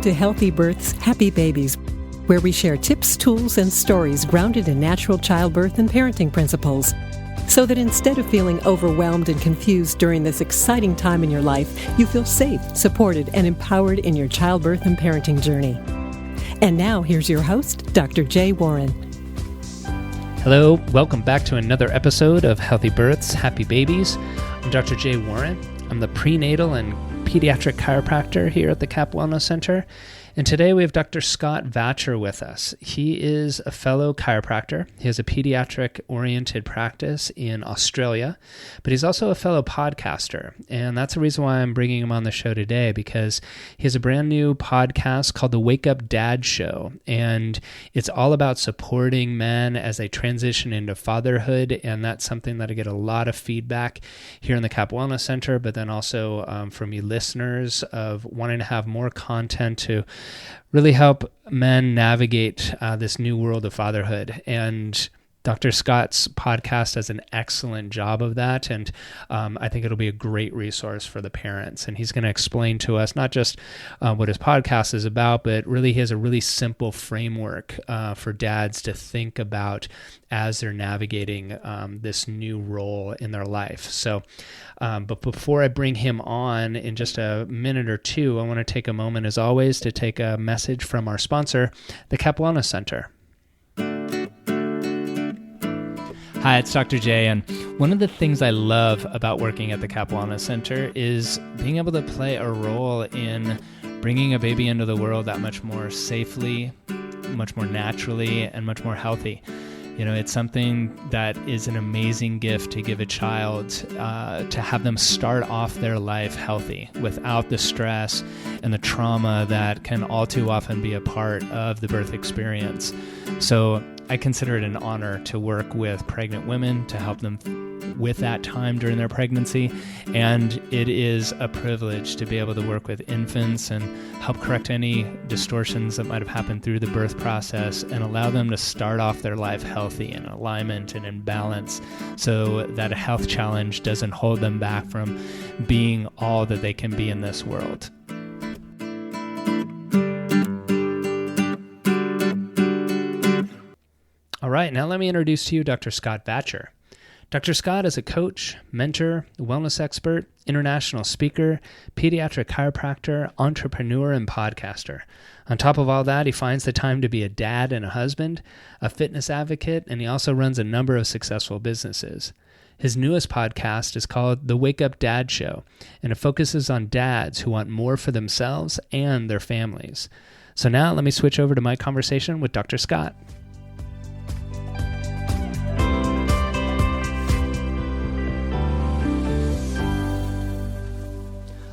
to Healthy Births, Happy Babies, where we share tips, tools, and stories grounded in natural childbirth and parenting principles, so that instead of feeling overwhelmed and confused during this exciting time in your life, you feel safe, supported, and empowered in your childbirth and parenting journey. And now, here's your host, Dr. Jay Warren. Hello, welcome back to another episode of Healthy Births, Happy Babies. I'm Dr. Jay Warren. I'm the prenatal and pediatric chiropractor here at the CAP Wellness Center. And today we have Dr. Scott Vatcher with us. He is a fellow chiropractor. He has a pediatric-oriented practice in Australia, but he's also a fellow podcaster. And that's the reason why I'm bringing him on the show today, because he has a brand new podcast called the Wake Up Dad Show. And it's all about supporting men as they transition into fatherhood. And that's something that I get a lot of feedback here in the CAP Wellness Center, but then also from you listeners of wanting to have more content to really help men navigate this new world of fatherhood. And Dr. Scott's podcast does an excellent job of that, and I think it'll be a great resource for the parents. And he's going to explain to us not just what his podcast is about, but really he has a really simple framework for dads to think about as they're navigating this new role in their life. So, but before I bring him on in just a minute or two, I want to take a moment, as always, to take a message from our sponsor, the CAP Wellness Center. Hi, it's Dr. Jay, and one of the things I love about working at the CAP Wellness Center is being able to play a role in bringing a baby into the world that much more safely, much more naturally, and much more healthy. You know, it's something that is an amazing gift to give a child, to have them start off their life healthy without the stress and the trauma that can all too often be a part of the birth experience. So I consider it an honor to work with pregnant women to help them with that time during their pregnancy. And it is a privilege to be able to work with infants and help correct any distortions that might have happened through the birth process and allow them to start off their life healthy in alignment and in balance, so that a health challenge doesn't hold them back from being all that they can be in this world. All right, now let me introduce to you Dr. Scott Vatcher. Dr. Scott is a coach, mentor, wellness expert, international speaker, pediatric chiropractor, entrepreneur, and podcaster. On top of all that, he finds the time to be a dad and a husband, a fitness advocate, and he also runs a number of successful businesses. His newest podcast is called The Wake Up Dad Show, and it focuses on dads who want more for themselves and their families. So now let me switch over to my conversation with Dr. Scott.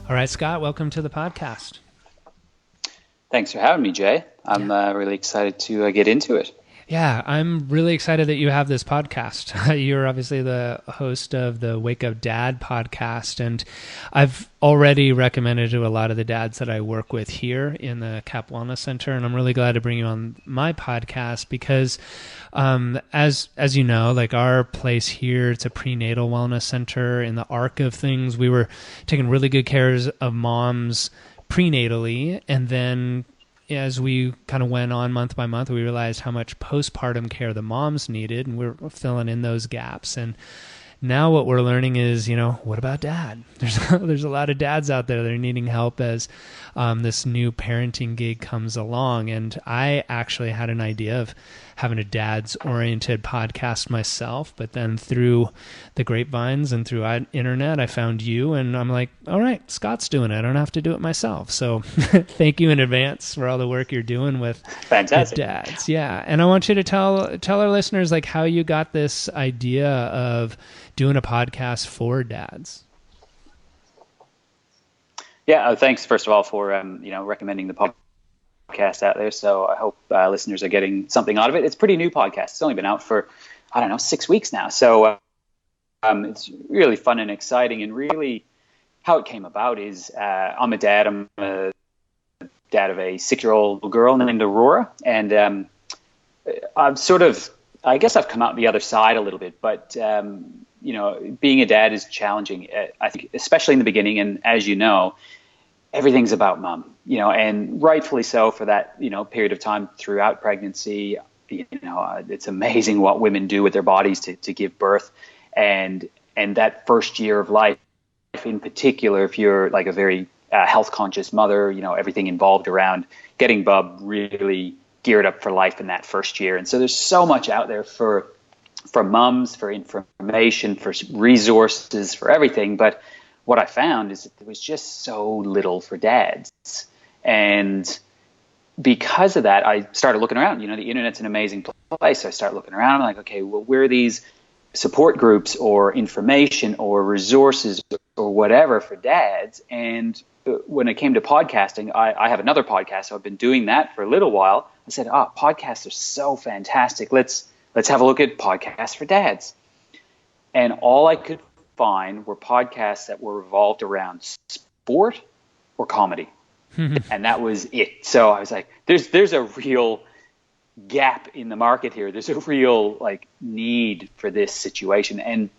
All right, Scott, welcome to the podcast. Thanks for having me, Jay. I'm really excited to get into it. Yeah, I'm really excited that you have this podcast. You're obviously the host of the Wake Up Dad podcast, and I've already recommended to a lot of the dads that I work with here in the CAP Wellness Center, and I'm really glad to bring you on my podcast because as you know, like our place here, it's a prenatal wellness center. In the arc of things, we were taking really good care of moms prenatally, and then as we kind of went on month by month, we realized how much postpartum care the moms needed, and we're filling in those gaps. And now what we're learning is, you know, what about dad? There's a lot of dads out there that are needing help as this new parenting gig comes along. And I actually had an idea of having a dads-oriented podcast myself, but then through the grapevines and through internet, I found you, and I'm like, all right, Scott's doing it. I don't have to do it myself. So thank you in advance for all the work you're doing with dads. Yeah, and I want you to tell our listeners like how you got this idea of doing a podcast for dads. Yeah, thanks first of all for recommending the podcast out there. So I hope listeners are getting something out of it. It's a pretty new podcast. It's only been out for 6 weeks now. So it's really fun and exciting. And really, how it came about is I'm a dad. I'm a dad of a 6-year-old girl named Aurora, and I guess I've come out the other side a little bit, but being a dad is challenging. I think, especially in the beginning, and as you know, everything's about mom. and rightfully so for that, period of time throughout pregnancy. It's amazing what women do with their bodies to give birth, and that first year of life in particular, if you're like a very health conscious mother, everything involved around getting bub really geared up for life in that first year. And so there's so much out there for moms, for information, for resources, for everything. But what I found is that there was just so little for dads. And because of that, I started looking around. The internet's an amazing place. So I started looking around. I'm like, okay, well, where are these support groups or information or resources or whatever for dads? And when it came to podcasting, I have another podcast, so I've been doing that for a little while. I said, podcasts are so fantastic. Let's have a look at podcasts for dads. And all I could find were podcasts that were revolved around sport or comedy. And that was it. So I was like, there's a real gap in the market here. There's a real need for this situation. And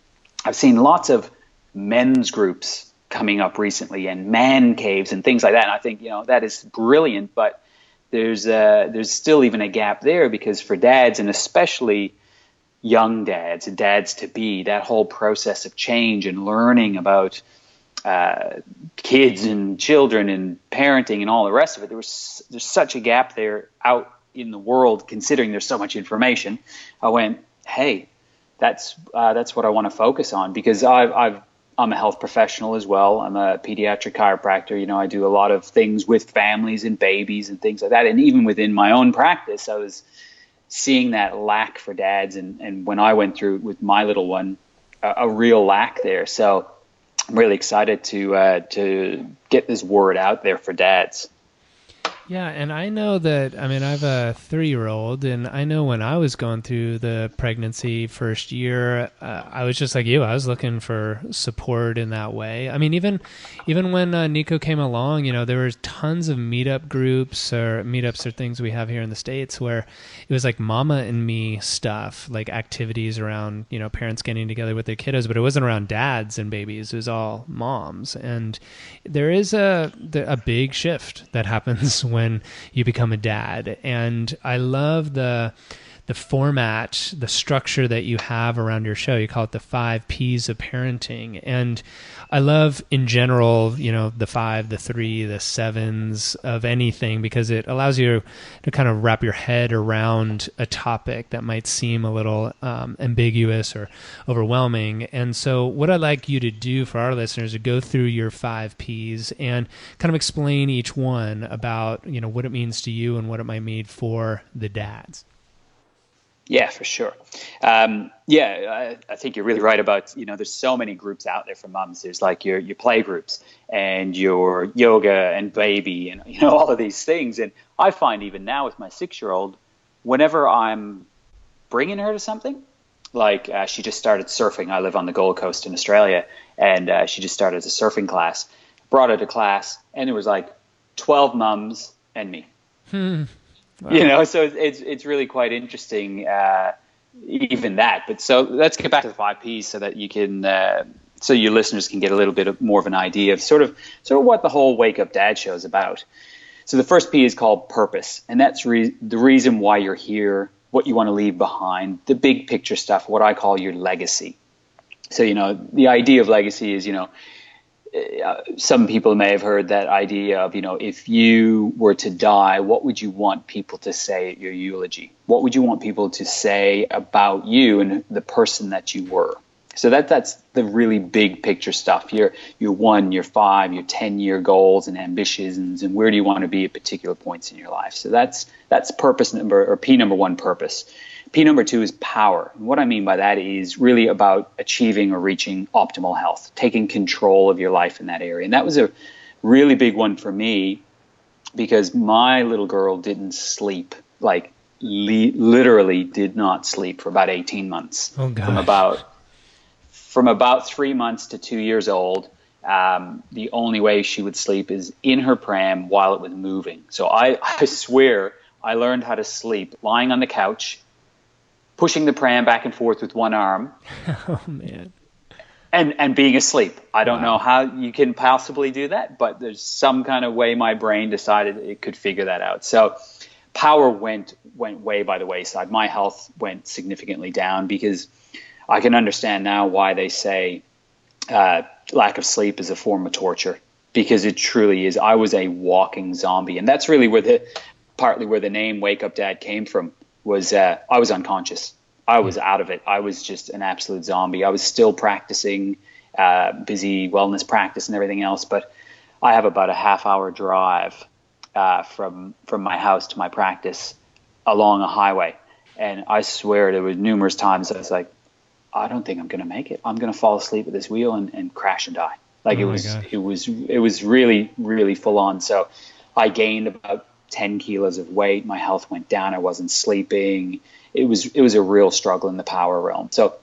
I've seen lots of men's groups coming up recently and man caves and things like that. And I think, that is brilliant, but there's still even a gap there, because for dads, and especially young dads and dads to be, that whole process of change and learning about kids and children and parenting and all the rest of it, there's such a gap there out in the world, considering there's so much information. I went, hey, that's what I want to focus on, because I'm a health professional as well. I'm a pediatric chiropractor. I do a lot of things with families and babies and things like that. And even within my own practice, I was seeing that lack for dads. And when I went through with my little one, a real lack there. So I'm really excited to get this word out there for dads. Yeah, and I know that, I have a 3-year-old, and I know when I was going through the pregnancy first year, I was just like you. I was looking for support in that way. Even when Nico came along, there was tons of meetups or things we have here in the States where it was like mama and me stuff, like activities around, parents getting together with their kiddos, but it wasn't around dads and babies. It was all moms. And there is a big shift that happens when you become a dad. And I love the format, the structure that you have around your show. You call it the 5 Ps of parenting. And I love in general, the 5, the 3, the 7s of anything, because it allows you to kind of wrap your head around a topic that might seem a little ambiguous or overwhelming. And so what I'd like you to do for our listeners is go through your 5 Ps and kind of explain each one about, what it means to you and what it might mean for the dads. Yeah, for sure. I think you're really right about, there's so many groups out there for moms. There's like your play groups and your yoga and baby and, all of these things. And I find even now with my 6-year-old, whenever I'm bringing her to something, like she just started surfing. I live on the Gold Coast in Australia, and she just started a surfing class. Brought her to class, and there was like 12 mums and me. Wow. So it's really quite interesting, even that. But so let's get back to the 5 Ps so that you can, so your listeners can get a little bit more of an idea of sort of what the whole Wake Up Dad show is about. So the first P is called purpose, and that's the reason why you're here, what you want to leave behind, the big picture stuff, what I call your legacy. So, the idea of legacy is, some people may have heard that idea of, if you were to die, what would you want people to say at your eulogy? What would you want people to say about you and the person that you were? So that's the really big picture stuff. Your 1, your 5, your 10-year goals and ambitions, and where do you want to be at particular points in your life? So that's purpose P number 1, purpose. P number 2 is power. And what I mean by that is really about achieving or reaching optimal health, taking control of your life in that area. And that was a really big one for me, because my little girl didn't sleep, literally did not sleep for about 18 months. Oh, gosh. From about 3 months to 2 years old. The only way she would sleep is in her pram while it was moving. So I swear I learned how to sleep lying on the couch, pushing the pram back and forth with one arm. Oh, man. and being asleep. I don't Wow. know how you can possibly do that, but there's some kind of way my brain decided it could figure that out. So power went way by the wayside. My health went significantly down because I can understand now why they say lack of sleep is a form of torture, because it truly is. I was a walking zombie, and that's really partly where the name Wake Up Dad came from. Was I was unconscious. I was out of it. I was just an absolute zombie. I was still practicing, busy wellness practice and everything else, but I have about a half-hour drive from my house to my practice along a highway, and I swear there was numerous times I was like, I don't think I'm going to make it. I'm going to fall asleep at this wheel and crash and die. Like it was really, really full on. So I gained about 10 kilos of weight. My health went down. I wasn't sleeping. It was a real struggle in the power realm. So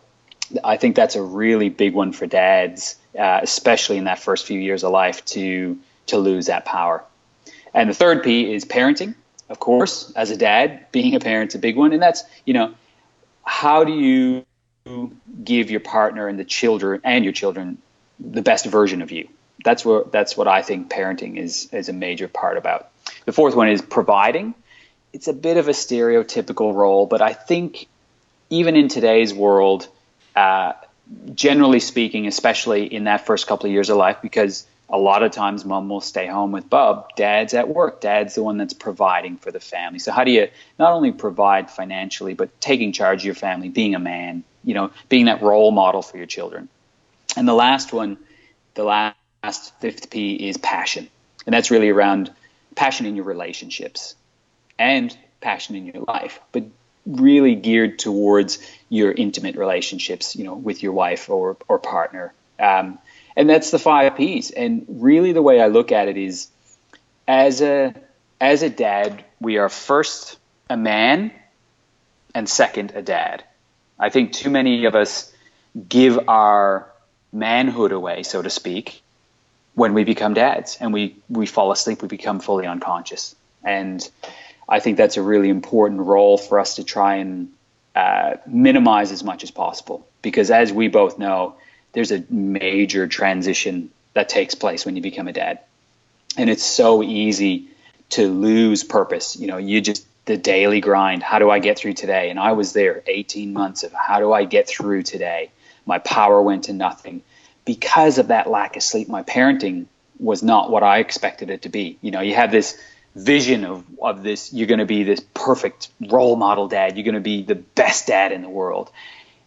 I think that's a really big one for dads, especially in that first few years of life, to lose that power. And the third P is parenting. Of course, as a dad, being a parent's a big one. And that's, how do you give your partner and your children the best version of you? That's what I think parenting is a major part about. The fourth one is providing. It's a bit of a stereotypical role, but I think even in today's world, generally speaking, especially in that first couple of years of life, because a lot of times mom will stay home with bub, dad's at work, dad's the one that's providing for the family. So how do you not only provide financially, but taking charge of your family, being a man, being that role model for your children? And the last one, the last fifth P is passion. And that's really around passion in your relationships and passion in your life, but really geared towards your intimate relationships, with your wife or partner. And that's the 5 Ps. And really the way I look at it is as a dad, we are first a man and second a dad. I think too many of us give our manhood away, so to speak, when we become dads and we fall asleep, we become fully unconscious. And I think that's a really important role for us to try and minimize as much as possible, because as we both know, there's a major transition that takes place when you become a dad. And it's so easy to lose purpose. The daily grind. How do I get through today? And I was there 18 months of how do I get through today? My power went to nothing. Because of that lack of sleep, my parenting was not what I expected it to be. You have this vision of this, you're going to be this perfect role model dad. You're going to be the best dad in the world.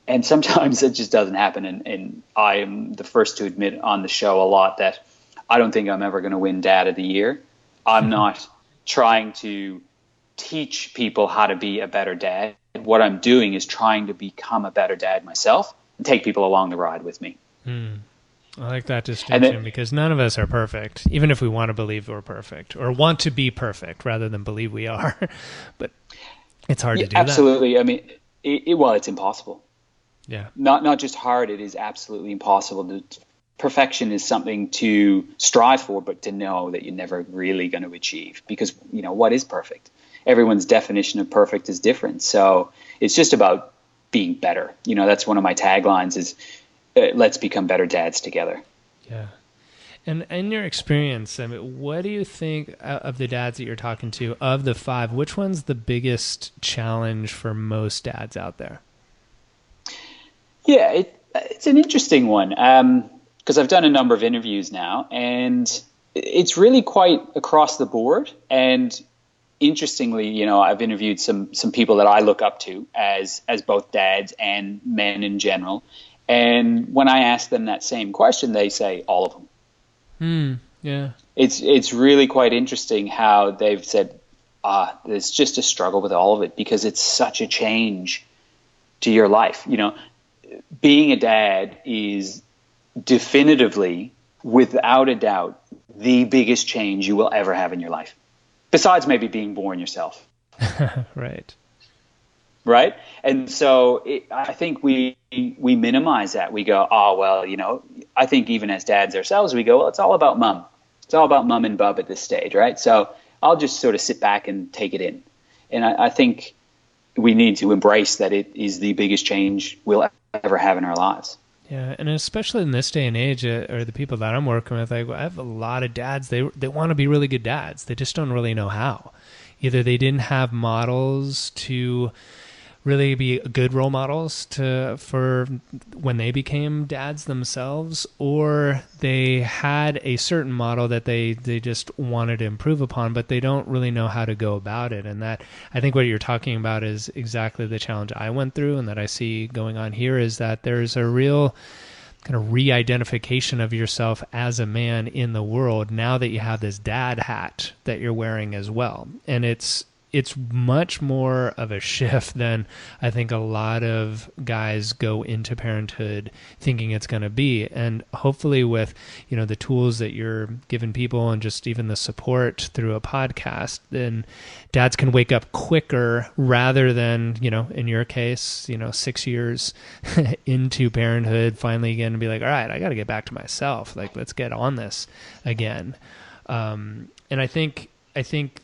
And sometimes it just doesn't happen. And I am the first to admit on the show a lot that I don't think I'm ever going to win Dad of the Year. I'm not trying to teach people how to be a better dad. What I'm doing is trying to become a better dad myself and take people along the ride with me. I like that distinction, because none of us are perfect, even if we want to believe we're perfect or want to be perfect rather than believe we are. But it's hard to do absolutely. That. I mean, it's impossible. Yeah. Not just hard, it is absolutely impossible. Perfection is something to strive for, but to know that you're never really going to achieve, because, what is perfect? Everyone's definition of perfect is different. So it's just about being better. That's one of my taglines is let's become better dads together. Yeah. And in your experience, what do you think of the dads that you're talking to, of the 5, which one's the biggest challenge for most dads out there? Yeah, it's an interesting one, because I've done a number of interviews now, and it's really quite across the board. And interestingly, I've interviewed some people that I look up to as both dads and men in general. And when I ask them that same question, they say all of them. Yeah. It's really quite interesting how they've said, there's just a struggle with all of it, because it's such a change to your life. Being a dad is definitively, without a doubt, the biggest change you will ever have in your life, besides maybe being born yourself. Right. And so I think we minimize that. We go, I think even as dads ourselves, we go, well, it's all about mom. It's all about mom and bub at this stage. Right. So I'll just sort of sit back and take it in. And I think we need to embrace that it is the biggest change we'll ever have in our lives. Yeah, and especially in this day and age, or the people that I'm working with, like, I have a lot of dads. They want to be really good dads. They just don't really know how. Either they didn't have models to really be good role models for when they became dads themselves, or they had a certain model that they just wanted to improve upon, but they don't really know how to go about it. And that, I think what you're talking about is exactly the challenge I went through and that I see going on here, is that there's a real kind of re-identification of yourself as a man in the world now that you have this dad hat that you're wearing as well. And it's much more of a shift than I think a lot of guys go into parenthood thinking it's going to be. And hopefully with, the tools that you're giving people and just even the support through a podcast, then dads can wake up quicker rather than, in your case, 6 years into parenthood, finally again, and be like, all right, I got to get back to myself. Like, let's get on this again. And I think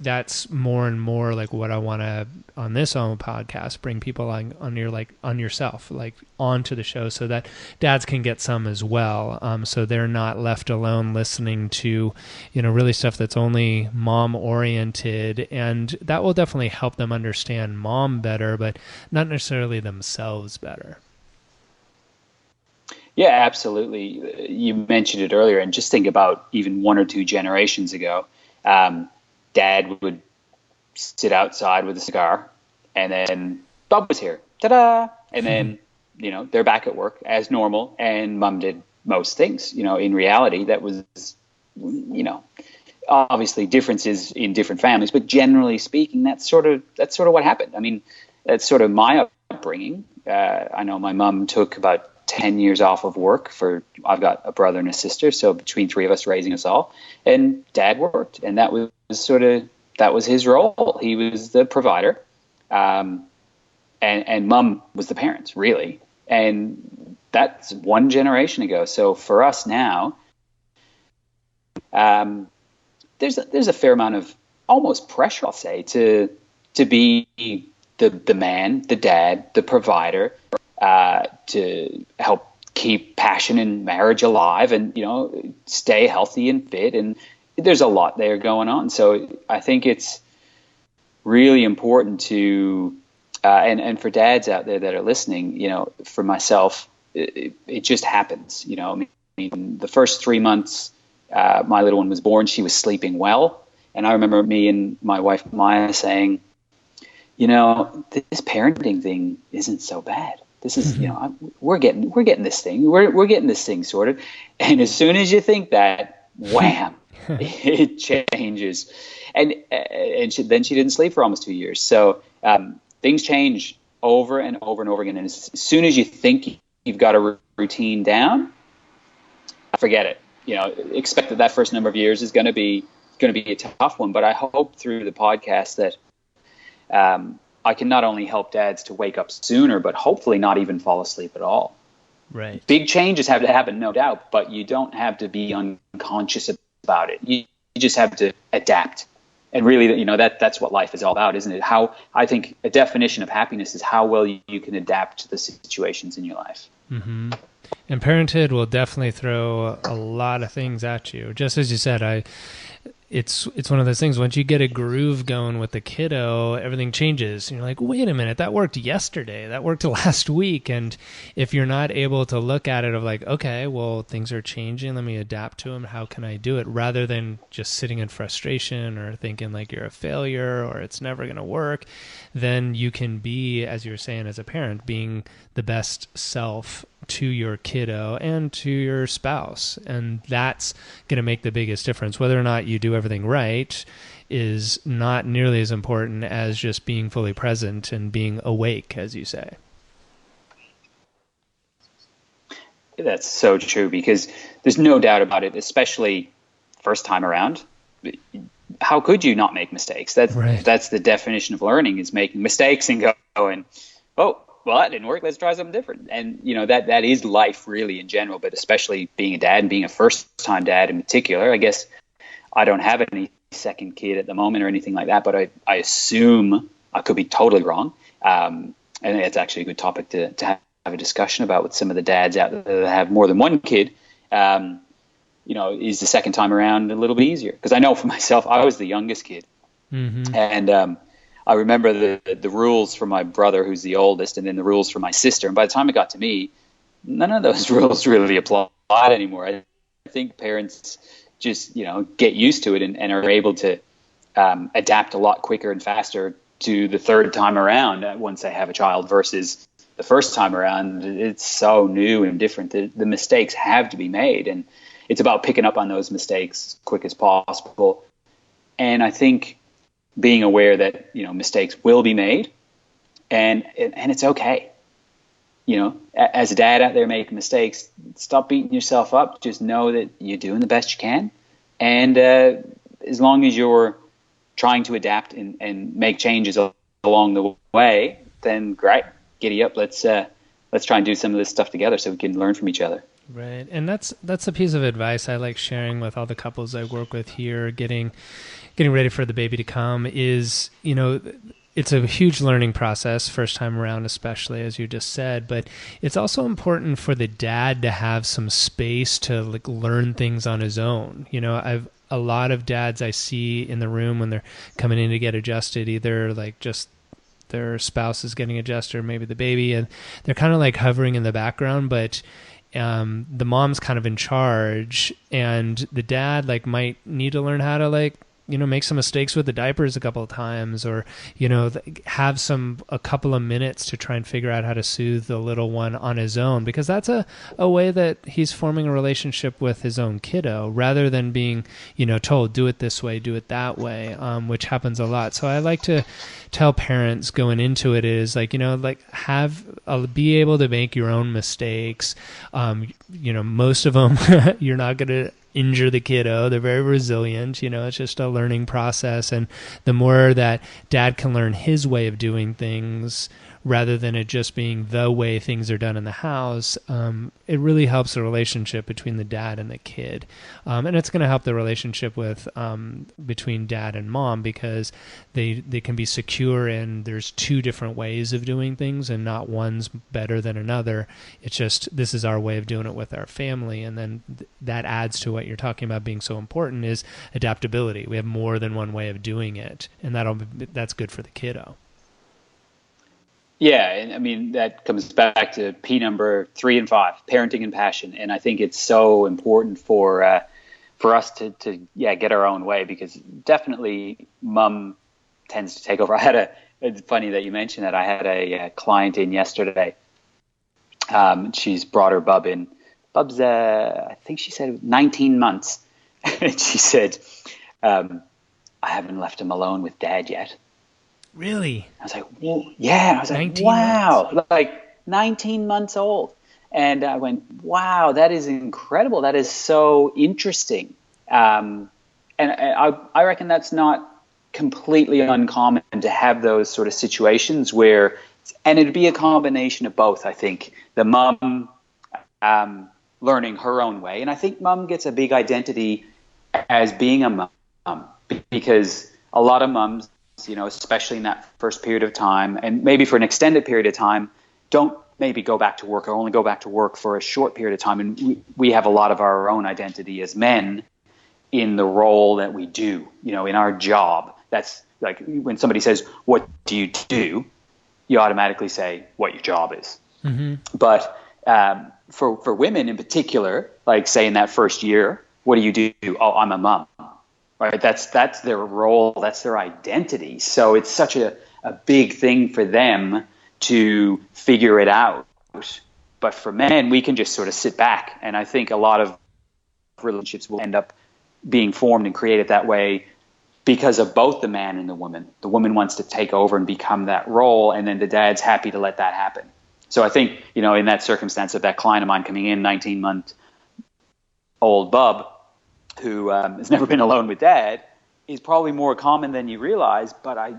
that's more and more like what I want to, on this own podcast, bring people on yourself, like onto the show, so that dads can get some as well. So they're not left alone listening to, really stuff that's only mom oriented, and that will definitely help them understand mom better, but not necessarily themselves better. Yeah, absolutely. You mentioned it earlier, and just think about even 1 or 2 generations ago. Dad would sit outside with a cigar, and then Bob was here, ta-da! And then, they're back at work as normal, and mom did most things. In reality, that was, obviously differences in different families, but generally speaking, that's sort of what happened. I mean, that's sort of my upbringing. I know my mom took about 10 years off of work I've got a brother and a sister, so between 3 of us raising us all, and dad worked, and that was his role. He was the provider, and mom was the parent, really. And that's 1 generation ago. So for us now, there's a fair amount of almost pressure, I'll say, to be the man, the dad, the provider, to help keep passion and marriage alive, and stay healthy and fit. And there's a lot there going on. So I think it's really important to, and for dads out there that are listening, for myself, it just happens. I mean, the first 3 months, my little one was born, she was sleeping well. And I remember me and my wife, Maya, saying, this parenting thing isn't so bad. This is, we're getting this thing. We're getting this thing sorted. And as soon as you think that, wham, it changes. And then she didn't sleep for almost 2 years. So things change over and over and over again. And as soon as you think you've got a routine down, forget it. Expect that first number of years is going to be a tough one. But I hope through the podcast that I can not only help dads to wake up sooner, but hopefully not even fall asleep at all. Right. Big changes have to happen, no doubt, but you don't have to be unconscious about it. You just have to adapt. And really, that's what life is all about, isn't it? How I think a definition of happiness is how well you can adapt to the situations in your life. Mm-hmm. And parenthood will definitely throw a lot of things at you. Just as you said, it's one of those things, once you get a groove going with the kiddo, everything changes. And you're like, wait a minute, that worked yesterday, that worked last week. And if you're not able to look at it of like, okay, well, things are changing, let me adapt to them, how can I do it, rather than just sitting in frustration or thinking like you're a failure or it's never going to work, then you can be, as you were saying, as a parent, being the best self to your kiddo and to your spouse. And that's going to make the biggest difference. Whether or not you do everything right is not nearly as important as just being fully present and being awake, as you say. That's so true, because there's no doubt about it, especially first time around. How could you not make mistakes? That's the definition of learning, is making mistakes and going, oh, well, that didn't work, let's try something different. And that is life really in general, but especially being a dad and being a first time dad in particular. I guess I don't have any second kid at the moment or anything like that, but I assume, I could be totally wrong, and it's actually a good topic to a discussion about with some of the dads out there that have more than one kid. Is the second time around a little bit easier? Because I know for myself, I was the youngest kid. Mm-hmm. And I remember the rules for my brother, who's the oldest, and then the rules for my sister. And by the time it got to me, none of those rules really applied anymore. I think parents just, get used to it and are able to adapt a lot quicker and faster to the third time around once they have a child versus the first time around. It's so new and different. The mistakes have to be made, and it's about picking up on those mistakes as quick as possible. And I think being aware that, mistakes will be made and it's okay. As a dad out there making mistakes, stop beating yourself up. Just know that you're doing the best you can. And as long as you're trying to adapt and make changes along the way, then great, giddy up. Let's try and do some of this stuff together so we can learn from each other. Right. And that's a piece of advice I like sharing with all the couples I work with here, getting ready for the baby to come is, it's a huge learning process first time around, especially as you just said, but it's also important for the dad to have some space to learn things on his own. A lot of dads I see in the room when they're coming in to get adjusted, either just their spouse is getting adjusted or maybe the baby, and they're kind of hovering in the background, but the mom's kind of in charge, and the dad might need to learn how to make some mistakes with the diapers a couple of times, or, have a couple of minutes to try and figure out how to soothe the little one on his own, because that's a way that he's forming a relationship with his own kiddo rather than being, told, do it this way, do it that way, which happens a lot. So I like to tell parents going into it is be able to make your own mistakes. Most of them, you're not going to injure the kiddo. They're very resilient. It's just a learning process. And the more that dad can learn his way of doing things rather than it just being the way things are done in the house, it really helps the relationship between the dad and the kid. And it's going to help the relationship with between dad and mom, because they can be secure and there's two different ways of doing things and not one's better than another. It's just, this is our way of doing it with our family. And then that adds to what you're talking about being so important is adaptability. We have more than one way of doing it, and that's good for the kiddo. Yeah, and I mean, that comes back to P number 3 and 5, parenting and passion. And I think it's so important for us to get our own way, because definitely mom tends to take over. It's funny that you mentioned that. I had a client in yesterday. She's brought her bub in. Bub's, I think she said 19 months. And she said, I haven't left him alone with dad yet. Really? I was like, well, yeah. I was like, wow, months. 19 months old. And I went, wow, that is incredible. That is so interesting. And I reckon that's not completely uncommon to have those sort of situations where, and it'd be a combination of both, I think. The mom learning her own way. And I think mom gets a big identity as being a mom, because a lot of moms, especially in that first period of time, and maybe for an extended period of time, don't maybe go back to work or only go back to work for a short period of time. And we have a lot of our own identity as men in the role that we do, in our job. That's like when somebody says, what do you do? You automatically say what your job is. Mm-hmm. But for women in particular, like say in that first year, what do you do? Oh, I'm a mom. Right, that's their role, that's their identity. So it's such a big thing for them to figure it out. But for men, we can just sort of sit back, and I think a lot of relationships will end up being formed and created that way because of both the man and the woman. The woman wants to take over and become that role, and then the dad's happy to let that happen. So I think, in that circumstance of that client of mine coming in, 19-month-old bub, who has never been alone with dad, is probably more common than you realize. But I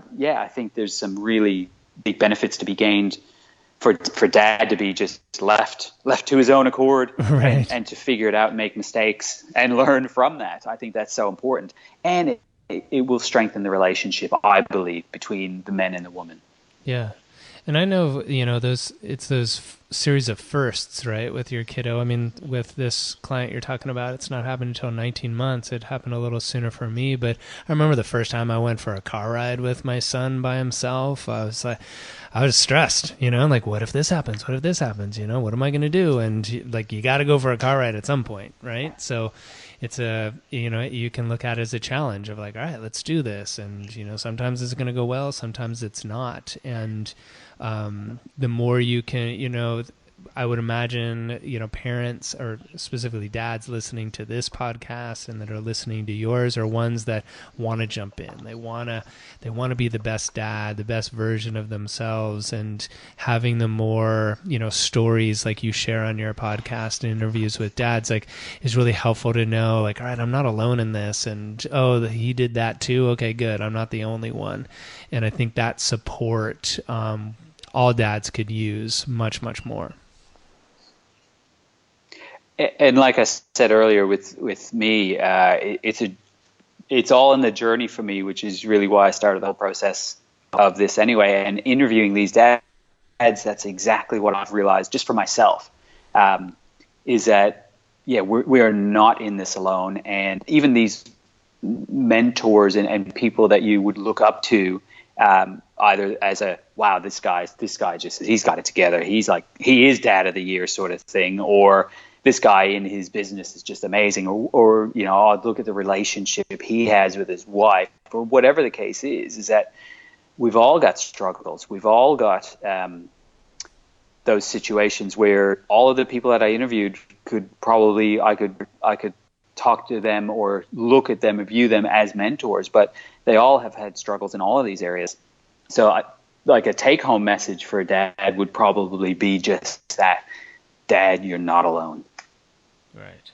think there's some really big benefits to be gained for dad to be just left to his own accord, right, and to figure it out and make mistakes and learn from that. I think that's so important. And it will strengthen the relationship, I believe, between the men and the woman. Yeah. And I know, those series of firsts, right, with your kiddo. I mean, with this client you're talking about, it's not happened until 19 months. It happened a little sooner for me, but I remember the first time I went for a car ride with my son by himself. I was stressed, like, what if this happens? What if this happens? What am I going to do? And like, you got to go for a car ride at some point, right? So it's you can look at it as a challenge of like, all right, let's do this. And, sometimes it's going to go well, sometimes it's not. And the more you can, I would imagine, parents, or specifically dads listening to this podcast and that are listening to yours, are ones that want to jump in. They want to be the best dad, the best version of themselves, and having the more, stories like you share on your podcast and interviews with dads, like, is really helpful to know, like, all right, I'm not alone in this. And, oh, he did that too. Okay, good. I'm not the only one. And I think that support, all dads could use much, much more. And like I said earlier, with me, it's all in the journey for me, which is really why I started the whole process of this anyway. And interviewing these dads, that's exactly what I've realized just for myself, is that, we are not in this alone. And even these mentors and people that you would look up to, either as a, wow, this guy just, he's got it together, he is dad of the year sort of thing, or this guy in his business is just amazing, or I'll look at the relationship he has with his wife, or whatever the case is that we've all got struggles. We've all got those situations where all of the people that I interviewed I could talk to them or look at them and view them as mentors, but they all have had struggles in all of these areas. So like a take-home message for a dad would probably be just that: Dad, you're not alone. Right.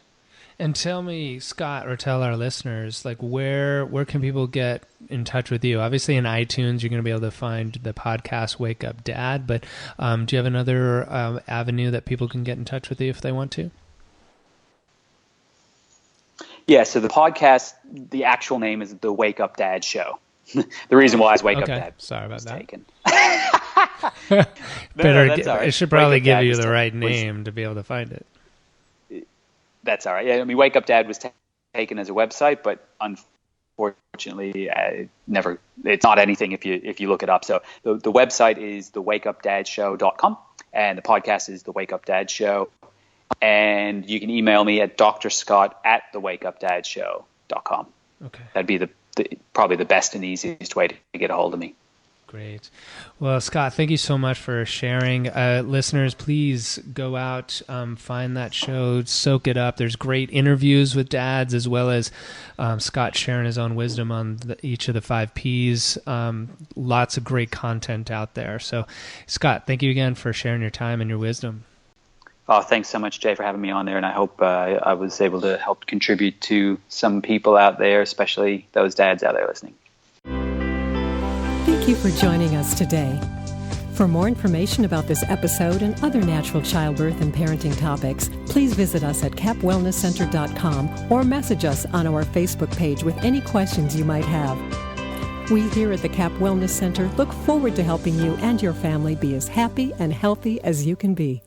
And tell me, Scott, or tell our listeners, like, where can people get in touch with you? Obviously in iTunes, you're going to be able to find the podcast Wake Up Dad, but do you have another avenue that people can get in touch with you if they want to? Yeah, so the podcast, the actual name is The Wake Up Dad Show. The reason why is Wake Up Dad. Sorry about that. Taken. That's all right. It should probably give you the right name to be able to find it. That's all right. Yeah, I mean, Wake Up Dad was taken as a website, but unfortunately, it's not anything if you look it up. So the website is thewakeupdadshow.com, and the podcast is The Wake Up Dad Show. And you can email me at drscott@thewakeupdadshow.com. Okay. That'd be probably the best and easiest way to get a hold of me. Great. Well, Scott, thank you so much for sharing. Listeners, please go out, find that show, soak it up. There's great interviews with dads, as well as Scott sharing his own wisdom on each of the 5 Ps. Lots of great content out there. So, Scott, thank you again for sharing your time and your wisdom. Oh, thanks so much, Jay, for having me on there. And I hope I was able to help contribute to some people out there, especially those dads out there listening. Thank you for joining us today. For more information about this episode and other natural childbirth and parenting topics, please visit us at capwellnesscenter.com or message us on our Facebook page with any questions you might have. We here at the Cap Wellness Center look forward to helping you and your family be as happy and healthy as you can be.